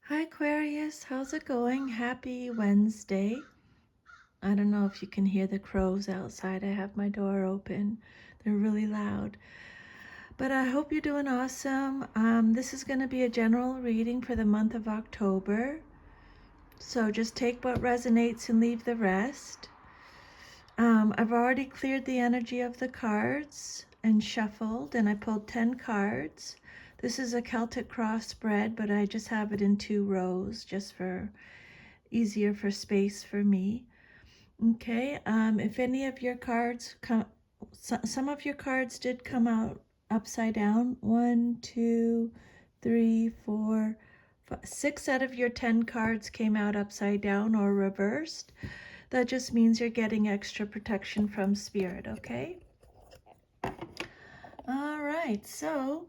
Hi Aquarius, how's it going? Happy Wednesday. I don't know if you can hear the crows outside. I have my door open. They're really loud. But I hope you're doing awesome. This is going to be a general reading for the month of October. So just take what resonates and leave the rest. I've already cleared the energy of the cards and shuffled, and I pulled 10 cards. This is a Celtic cross spread, but I just have it in 2 rows just for easier for space for me. Okay, if any of your cards come, some of your cards did come out upside down. 1, 2, 3, 4, 5, 6 out of your 10 cards came out upside down or reversed. That just means you're getting extra protection from spirit, okay? All right, so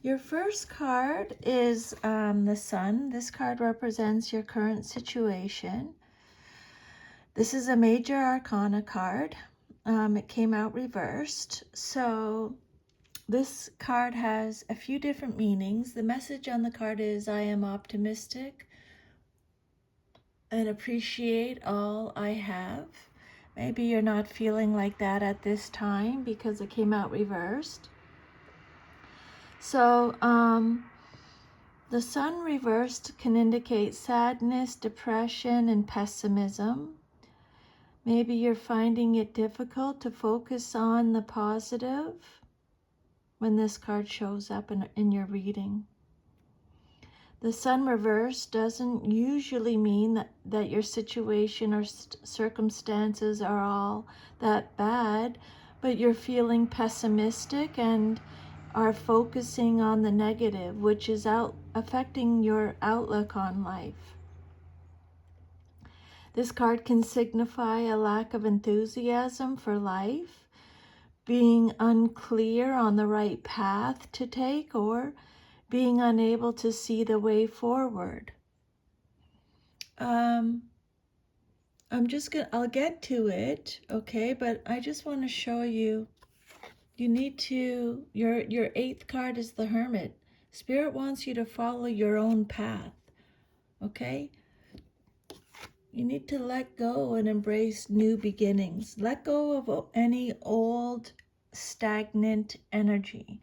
your first card is the Sun. This card represents your current situation. This is a major arcana card. It came out reversed. So this card has a few different meanings. The message on the card is, I am optimistic and appreciate all I have. Maybe you're not feeling like that at this time because it came out reversed. So the Sun reversed can indicate sadness, depression, and pessimism. Maybe you're finding it difficult to focus on the positive when this card shows up in your reading. The Sun reverse doesn't usually mean that your situation or circumstances are all that bad, but you're feeling pessimistic and are focusing on the negative, which is affecting your outlook on life. This card can signify a lack of enthusiasm for life, being unclear on the right path to take, or being unable to see the way forward. I'll get to it, okay, but I just want to show you, you need to, your 8th card is the Hermit. Spirit wants you to follow your own path, okay? You need to let go and embrace new beginnings. Let go of any old, stagnant energy.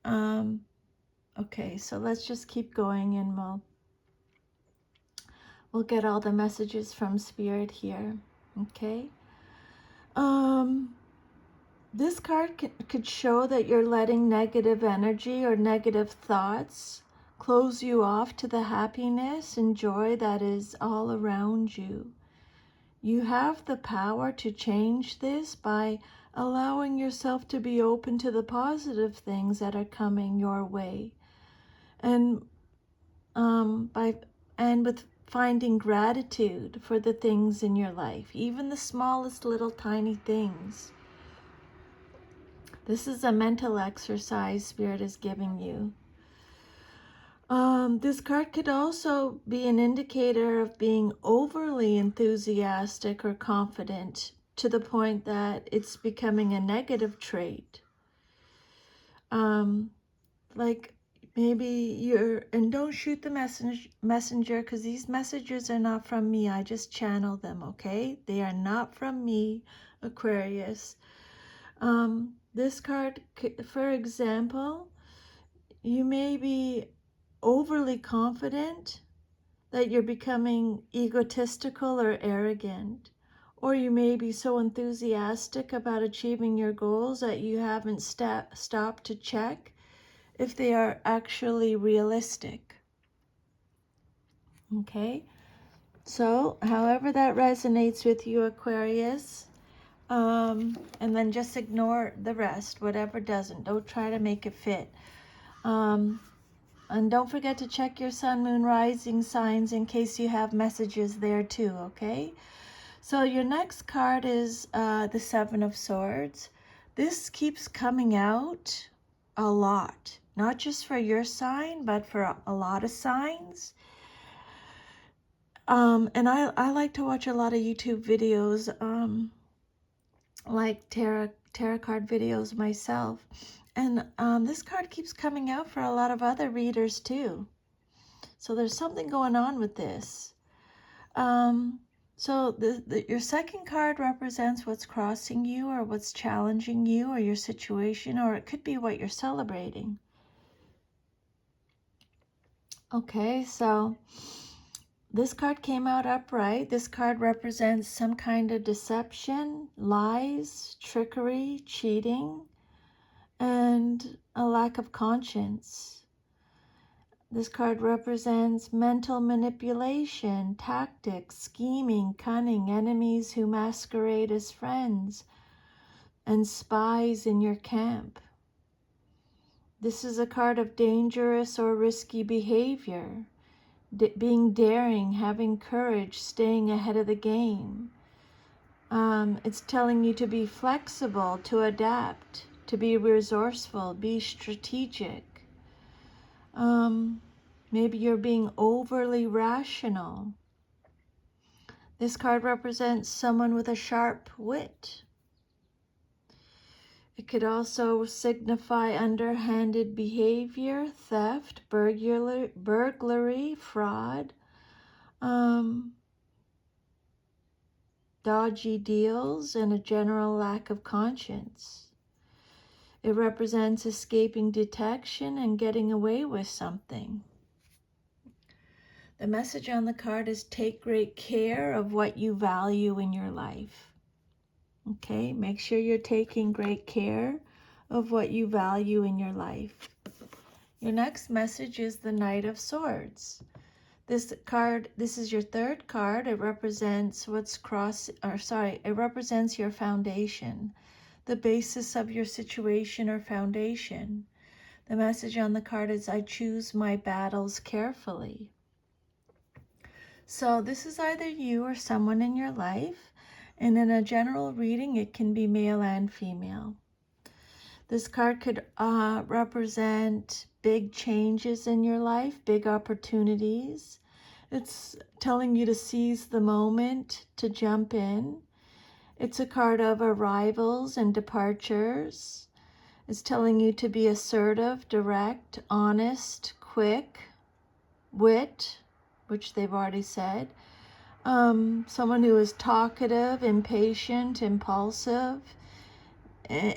Okay, so let's just keep going and we'll get all the messages from Spirit here, okay? This card could show that you're letting negative energy or negative thoughts close you off to the happiness and joy that is all around you. You have the power to change this by allowing yourself to be open to the positive things that are coming your way. And with finding gratitude for the things in your life, even the smallest little tiny things. This is a mental exercise Spirit is giving you. This card could also be an indicator of being overly enthusiastic or confident to the point that it's becoming a negative trait. Like maybe and don't shoot the messenger, because these messages are not from me. I just channel them, okay? They are not from me, Aquarius. This card, for example, you may be overly confident that you're becoming egotistical or arrogant, or you may be so enthusiastic about achieving your goals that you haven't stopped to check if they are actually realistic. Okay, so however that resonates with you, Aquarius, and then just ignore the rest, whatever doesn't. Don't try to make it fit. And don't forget to check your sun, moon, rising signs in case you have messages there too, okay? So your next card is the Seven of Swords. This keeps coming out a lot, not just for your sign, but for a lot of signs. And I like to watch a lot of YouTube videos, like tarot card videos myself. And this card keeps coming out for a lot of other readers too. So there's something going on with this. So your second card represents what's crossing you or what's challenging you or your situation, or it could be what you're celebrating. Okay, so this card came out upright. This card represents some kind of deception, lies, trickery, cheating, and a lack of conscience. This card represents mental manipulation, tactics, scheming, cunning, enemies who masquerade as friends, and spies in your camp. This is a card of dangerous or risky behavior, being daring, having courage, staying ahead of the game. It's telling you to be flexible, to adapt, to be resourceful, be strategic. Maybe you're being overly rational. This card represents someone with a sharp wit. It could also signify underhanded behavior, theft, burglary, fraud, dodgy deals, and a general lack of conscience. It represents escaping detection and getting away with something. The message on the card is take great care of what you value in your life. Okay, make sure you're taking great care of what you value in your life. Your next message is the Knight of Swords. This is your third card. It represents it represents your foundation, the basis of your situation or foundation. The message on the card is, I choose my battles carefully. So this is either you or someone in your life, and in a general reading, it can be male and female. This card could represent big changes in your life, big opportunities. It's telling you to seize the moment, to jump in. It's a card of arrivals and departures. It's telling you to be assertive, direct, honest, quick, wit, which they've already said. Someone who is talkative, impatient, impulsive,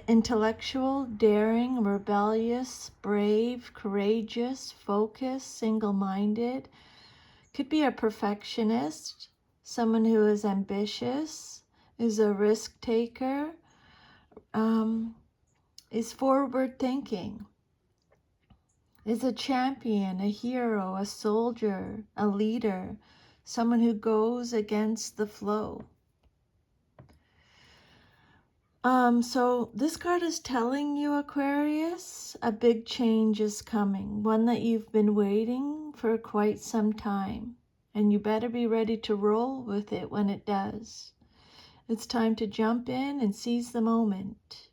intellectual, daring, rebellious, brave, courageous, focused, single-minded. Could be a perfectionist, someone who is ambitious, is a risk taker, is forward thinking, is a champion, a hero, a soldier, a leader, someone who goes against the flow. So this card is telling you, Aquarius, a big change is coming, one that you've been waiting for quite some time, and you better be ready to roll with it when it does. It's time to jump in and seize the moment.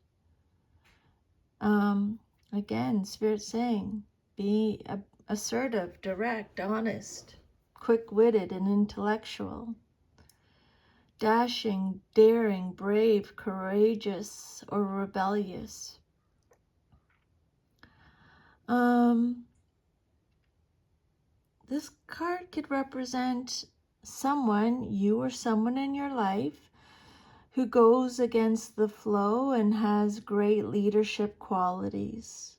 Again, Spirit's saying, be assertive, direct, honest, quick-witted, and intellectual. Dashing, daring, brave, courageous, or rebellious. This card could represent someone, you or someone in your life, who goes against the flow and has great leadership qualities.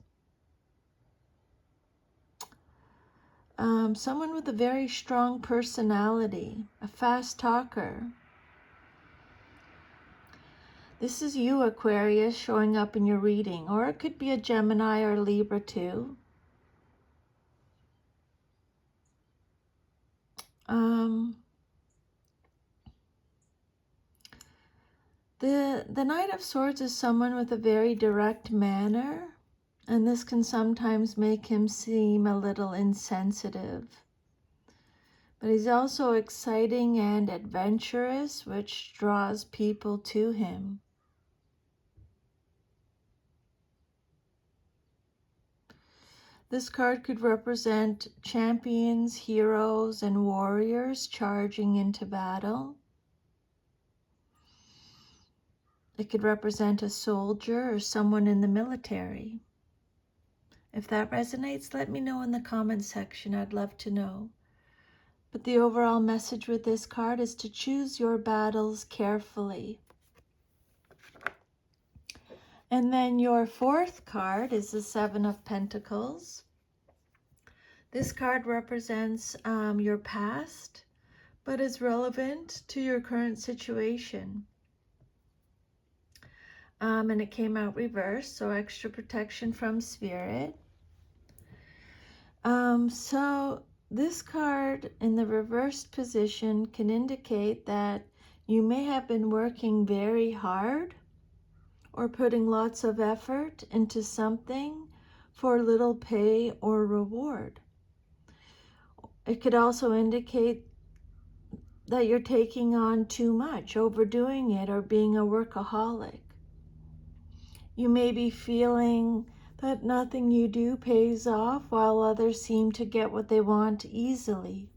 Someone with a very strong personality, a fast talker. This is you, Aquarius, showing up in your reading, or it could be a Gemini or Libra too. The Knight of Swords is someone with a very direct manner, and this can sometimes make him seem a little insensitive. But he's also exciting and adventurous, which draws people to him. This card could represent champions, heroes, and warriors charging into battle. It could represent a soldier or someone in the military. If that resonates, let me know in the comments section. I'd love to know. But the overall message with this card is to choose your battles carefully. And then your fourth card is the Seven of Pentacles. This card represents your past, but is relevant to your current situation. And it came out reversed, so extra protection from Spirit. So this card in the reversed position can indicate that you may have been working very hard or putting lots of effort into something for little pay or reward. It could also indicate that you're taking on too much, overdoing it, or being a workaholic. You may be feeling that nothing you do pays off while others seem to get what they want easily.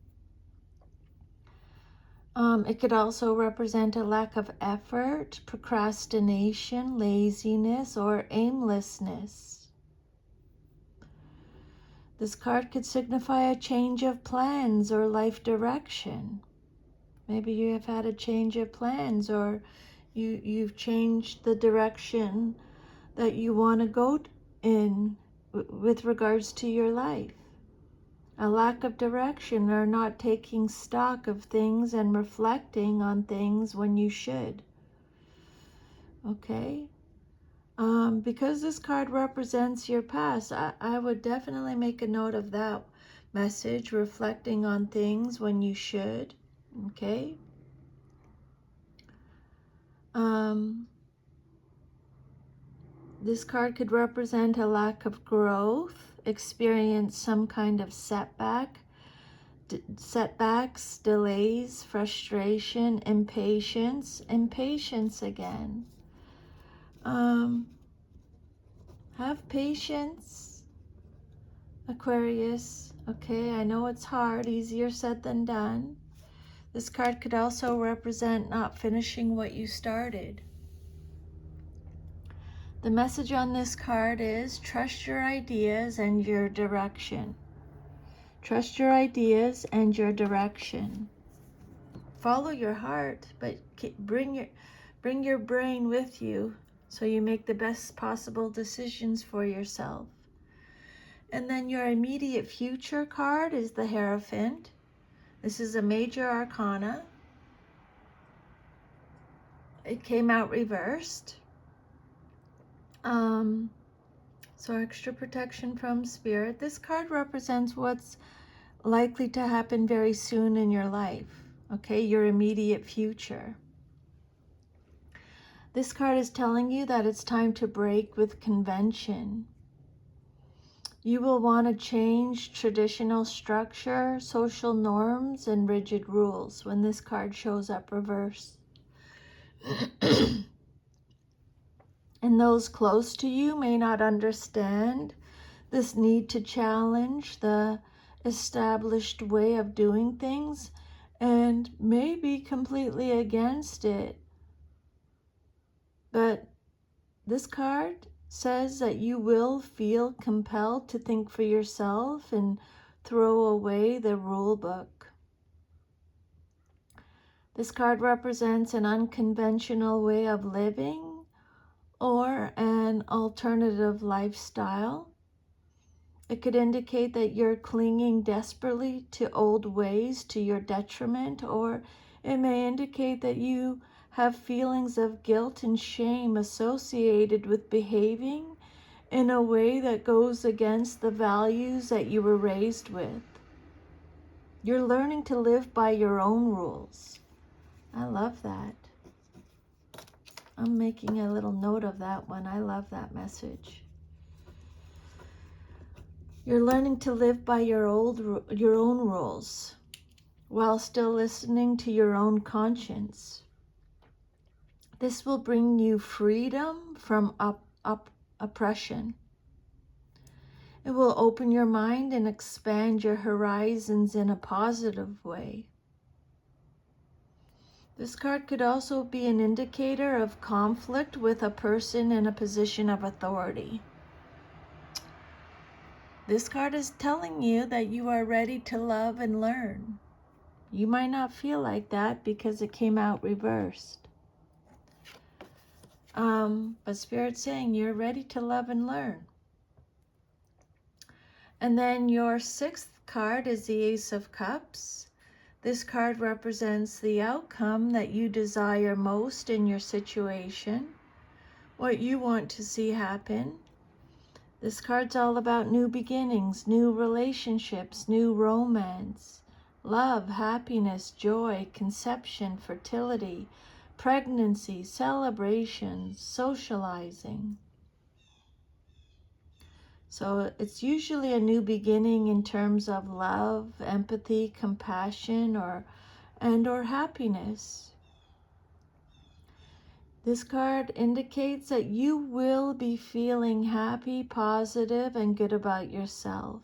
It could also represent a lack of effort, procrastination, laziness, or aimlessness. This card could signify a change of plans or life direction. Maybe you have had a change of plans, or you've changed the direction that you want to go in with regards to your life. A lack of direction, or not taking stock of things and reflecting on things when you should. Okay? Because this card represents your past, I would definitely make a note of that message, reflecting on things when you should. Okay? This card could represent a lack of growth, experience some kind of setbacks, delays, frustration, impatience again. Have patience, Aquarius. Okay, I know it's hard, easier said than done. This card could also represent not finishing what you started. The message on this card is trust your ideas and your direction. Trust your ideas and your direction. Follow your heart, but bring your brain with you so you make the best possible decisions for yourself. And then your immediate future card is the Hierophant. This is a major arcana. It came out reversed. So extra protection from Spirit. This card represents what's likely to happen very soon in your life. Okay, your immediate future. This card is telling you that it's time to break with convention. You will want to change traditional structure, social norms, and rigid rules when this card shows up reversed. And those close to you may not understand this need to challenge the established way of doing things and may be completely against it. But this card says that you will feel compelled to think for yourself and throw away the rule book. This card represents an unconventional way of living or an alternative lifestyle. It could indicate that you're clinging desperately to old ways to your detriment, or it may indicate that you have feelings of guilt and shame associated with behaving in a way that goes against the values that you were raised with. You're learning to live by your own rules. I love that. I'm making a little note of that one. I love that message. You're learning to live by your own rules while still listening to your own conscience. This will bring you freedom from oppression. It will open your mind and expand your horizons in a positive way. This card could also be an indicator of conflict with a person in a position of authority. This card is telling you that you are ready to love and learn. You might not feel like that because it came out reversed. But Spirit's saying you're ready to love and learn. And then your 6th card is the Ace of Cups. This card represents the outcome that you desire most in your situation, what you want to see happen. This card's all about new beginnings, new relationships, new romance, love, happiness, joy, conception, fertility, pregnancy, celebrations, socializing. So it's usually a new beginning in terms of love, empathy, compassion, or happiness. This card indicates that you will be feeling happy, positive, and good about yourself.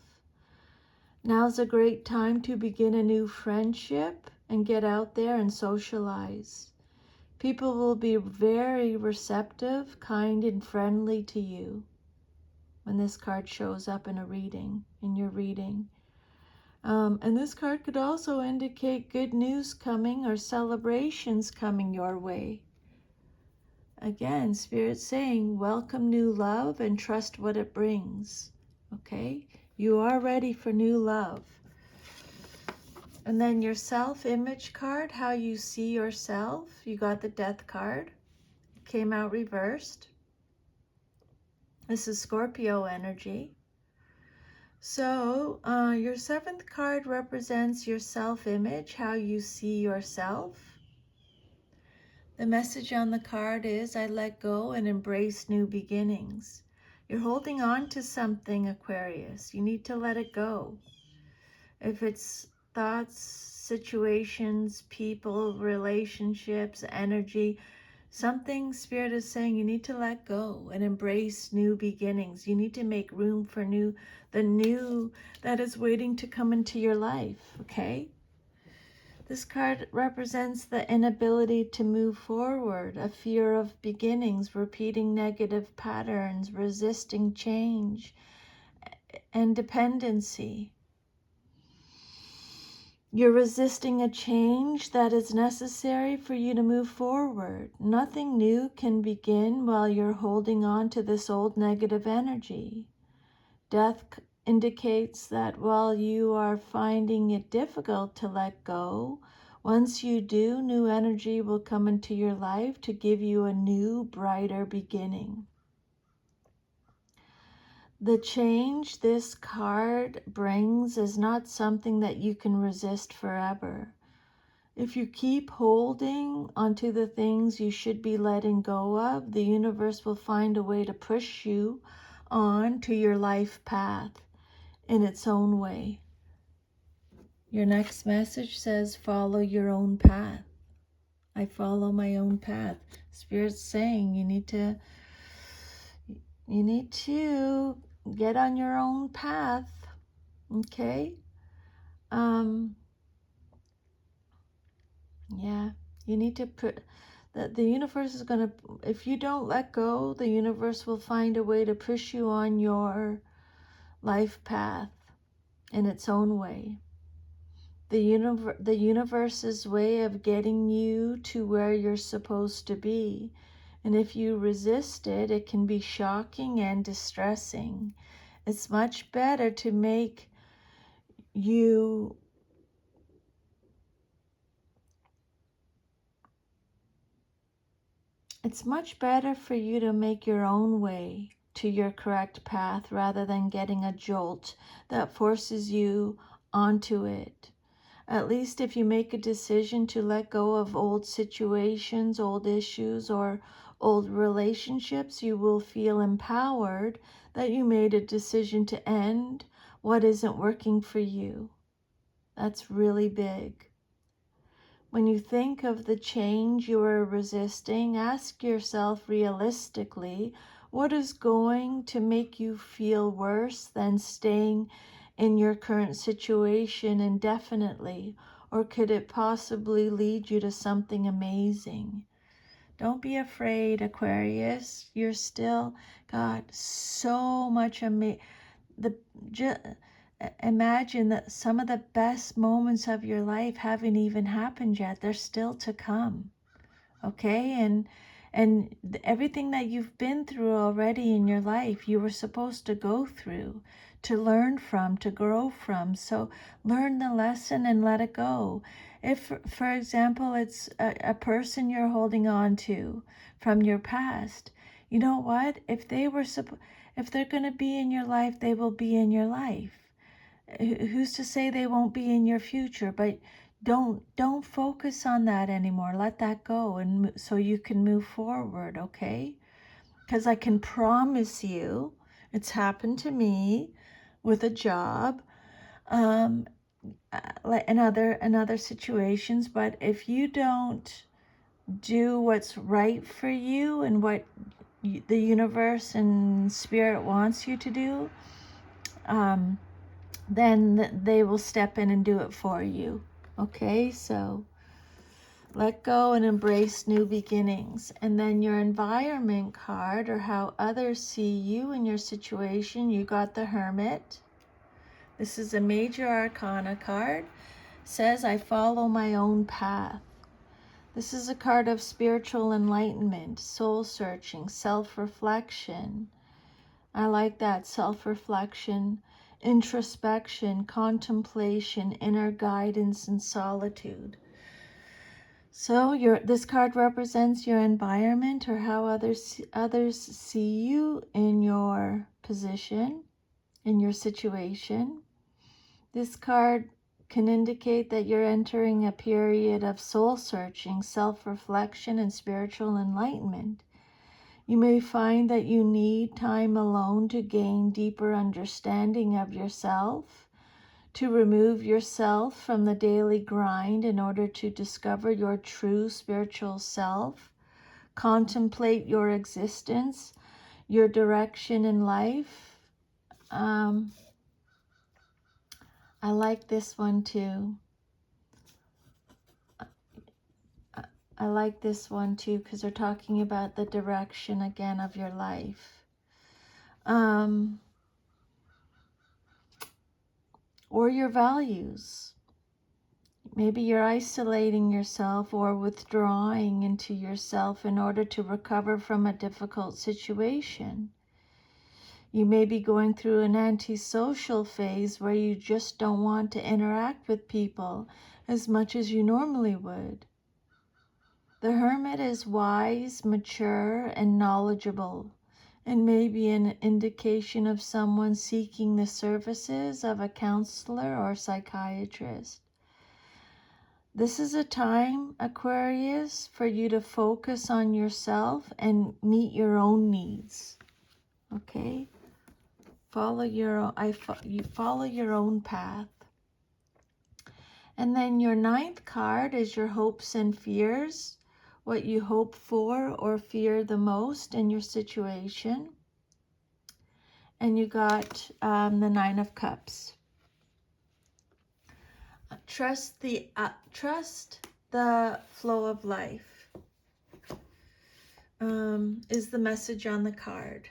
Now's a great time to begin a new friendship and get out there and socialize. People will be very receptive, kind, and friendly to you when this card shows up in your reading. And this card could also indicate good news coming or celebrations coming your way. Again, Spirit's saying, welcome new love and trust what it brings. Okay? You are ready for new love. And then your self-image card, how you see yourself. You got the Death card. It came out reversed. This is Scorpio energy. So your 7th card represents your self-image, how you see yourself. The message on the card is, I let go and embrace new beginnings. You're holding on to something, Aquarius. You need to let it go. If it's thoughts, situations, people, relationships, energy, something Spirit is saying you need to let go and embrace new beginnings. You need to make room for the new that is waiting to come into your life, okay? This card represents the inability to move forward, a fear of beginnings, repeating negative patterns, resisting change, and dependency. You're resisting a change that is necessary for you to move forward. Nothing new can begin while you're holding on to this old negative energy. Death indicates that while you are finding it difficult to let go, once you do, new energy will come into your life to give you a new, brighter beginning. The change this card brings is not something that you can resist forever. If you keep holding onto the things you should be letting go of, the universe will find a way to push you on to your life path in its own way. Your next message says, follow your own path. I follow my own path. Spirit's saying you need to get on your own path. Okay? Yeah, you need to put that the universe is going to, if you don't let go, the universe will find a way to push you on your life path in its own way. The universe's way of getting you to where you're supposed to be. And if you resist it, it can be shocking and distressing. It's much better to make you It's much better for you to make your own way to your correct path rather than getting a jolt that forces you onto it. At least if you make a decision to let go of old situations, old issues, or old relationships, you will feel empowered that you made a decision to end what isn't working for you. That's really big. When you think of the change you are resisting, ask yourself realistically, what is going to make you feel worse than staying in your current situation indefinitely? Or could it possibly lead you to something amazing? Don't be afraid, Aquarius. You're still got so much imagine that some of the best moments of your life haven't even happened yet. They're still to come. Okay? And everything that you've been through already in your life, you were supposed to go through, to learn from, to grow from. So learn the lesson and let it go. If, for example, it's a person you're holding on to from your past, you know what? If they're going to be in your life, they will be in your life. Who's to say they won't be in your future? But don't focus on that anymore. Let that go, and so you can move forward. Okay? Because I can promise you, it's happened to me with a job, and other situations. But if you don't do what's right for you and what the universe and spirit wants you to do, then they will step in and do it for you. Okay, so let go and embrace new beginnings. And then your environment card, or how others see you and your situation, you got the Hermit. This is a major arcana card. It says, I follow my own path. This is a card of spiritual enlightenment, soul searching, self-reflection. I like that, self-reflection, introspection, contemplation, inner guidance, and solitude. So this card represents your environment, or how others see you in your position, in your situation. This card can indicate that you're entering a period of soul searching, self-reflection, and spiritual enlightenment. You may find that you need time alone to gain deeper understanding of yourself, to remove yourself from the daily grind in order to discover your true spiritual self, contemplate your existence, your direction in life. I like this one too. I like this one too, because they're talking about the direction again of your life. Or your values. Maybe you're isolating yourself or withdrawing into yourself in order to recover from a difficult situation. You may be going through an antisocial phase where you just don't want to interact with people as much as you normally would. The Hermit is wise, mature, and knowledgeable, and may be an indication of someone seeking the services of a counselor or psychiatrist. This is a time, Aquarius, for you to focus on yourself and meet your own needs. Okay? Follow your own path. And then your 9th card is your hopes and fears, what you hope for or fear the most in your situation. And you got the 9 of Cups. Trust the flow of life is the message on the card.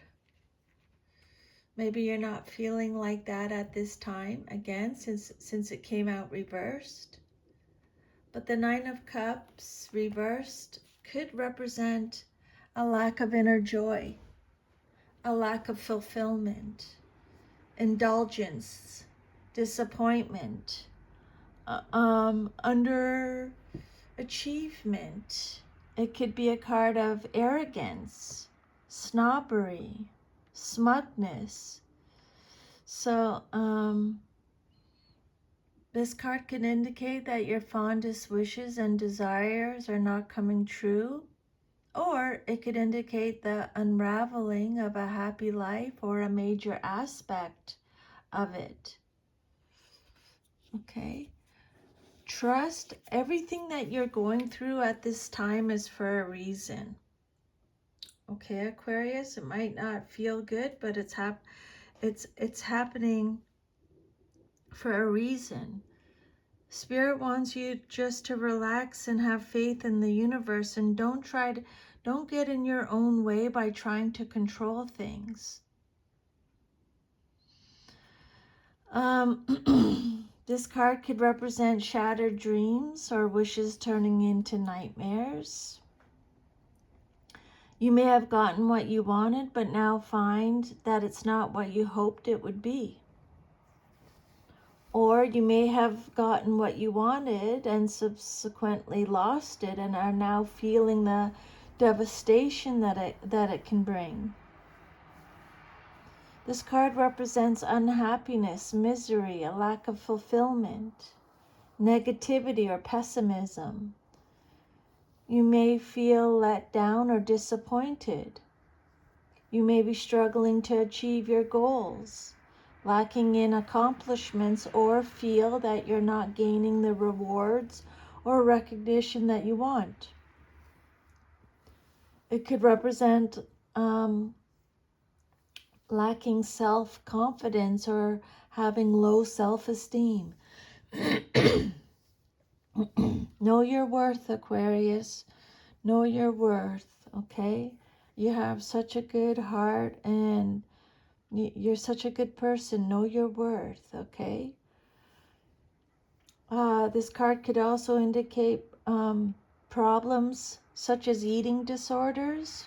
Maybe you're not feeling like that at this time, again, since it came out reversed. But the 9 of Cups reversed could represent a lack of inner joy, a lack of fulfillment, indulgence, disappointment, underachievement. It could be a card of arrogance, snobbery, smugness. So this card can indicate that your fondest wishes and desires are not coming true, or it could indicate the unraveling of a happy life or a major aspect of it. Okay? Trust everything that you're going through at this time is for a reason. Okay, Aquarius, it might not feel good, but it's happening for a reason. Spirit wants you just to relax and have faith in the universe, and don't get in your own way by trying to control things. This card could represent shattered dreams or wishes turning into nightmares. You may have gotten what you wanted, but now find that it's not what you hoped it would be. Or you may have gotten what you wanted and subsequently lost it and are now feeling the devastation that it can bring. This card represents unhappiness, misery, a lack of fulfillment, negativity or pessimism. You may feel let down or disappointed. You may be struggling to achieve your goals, lacking in accomplishments, or feel that you're not gaining the rewards or recognition that you want. It could represent lacking self-confidence or having low self-esteem. Know your worth, Aquarius. Know your worth, okay? You have such a good heart and you're such a good person. Know your worth, okay? This card could also indicate problems such as eating disorders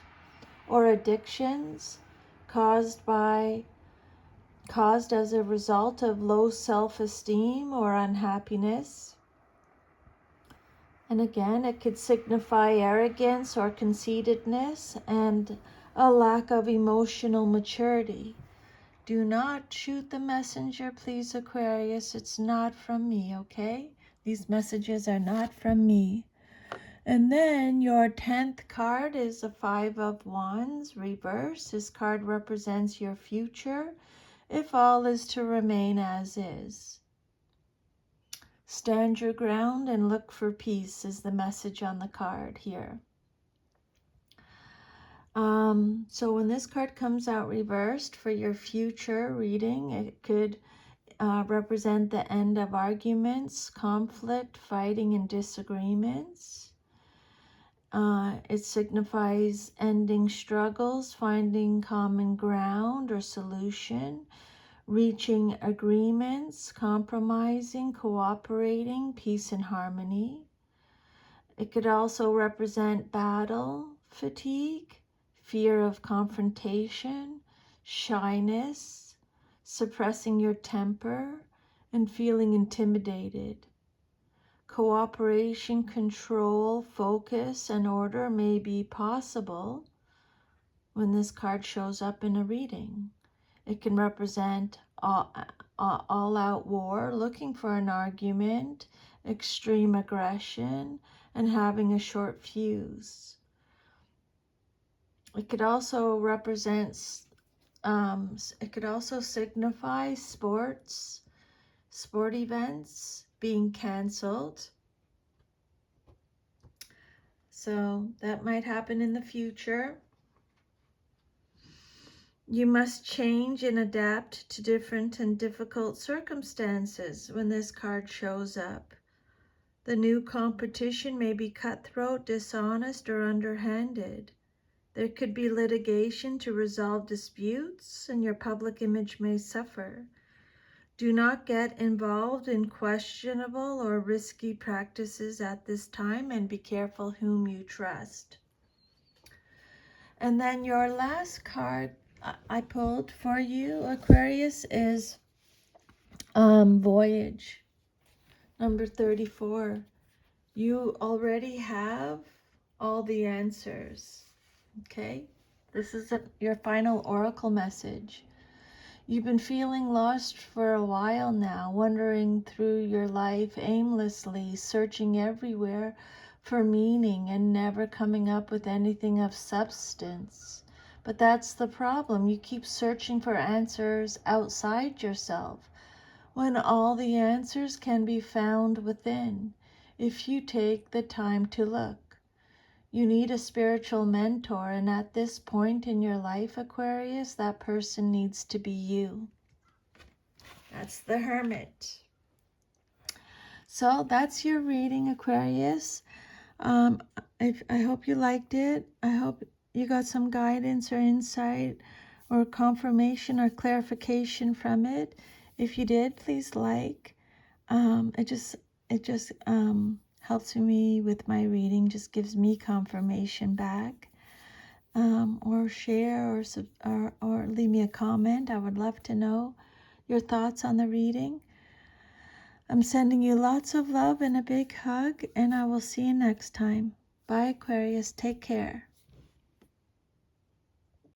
or addictions caused as a result of low self-esteem or unhappiness. And again, it could signify arrogance or conceitedness and a lack of emotional maturity. Do not shoot the messenger, please, Aquarius. It's not from me, okay? These messages are not from me. And then your 10th card is a 5 of Wands, reverse. This card represents your future, if all is to remain as is. Stand your ground and look for peace is the message on the card here. So when this card comes out reversed for your future reading, it could represent the end of arguments, conflict, fighting, and disagreements. It signifies ending struggles, finding common ground or solution, reaching agreements, compromising, cooperating, peace and harmony. It could also represent battle, fatigue, fear of confrontation, shyness, suppressing your temper, and feeling intimidated. Cooperation, control, focus, and order may be possible when this card shows up in a reading. It can represent all-out war, looking for an argument, extreme aggression, and having a short fuse. It could also signify sport events being canceled. So that might happen in the future. You must change and adapt to different and difficult circumstances when this card shows up. The new competition may be cutthroat, dishonest, or underhanded. There could be litigation to resolve disputes, and your public image may suffer. Do not get involved in questionable or risky practices at this time, and be careful whom you trust. And then your last card I pulled for you, Aquarius, is Voyage, number 34. You already have all the answers, okay? This is your final oracle message. You've been feeling lost for a while now, wandering through your life aimlessly, searching everywhere for meaning and never coming up with anything of substance. But that's the problem. You keep searching for answers outside yourself, when all the answers can be found within, if you take the time to look. You need a spiritual mentor, and at this point in your life, Aquarius, that person needs to be you. That's the Hermit. So that's your reading, Aquarius. I hope you liked it. I hope you got some guidance or insight or confirmation or clarification from it. If you did, please like. It just helps me with my reading, just gives me confirmation back. Or share or leave me a comment. I would love to know your thoughts on the reading. I'm sending you lots of love and a big hug, and I will see you next time. Bye, Aquarius. Take care.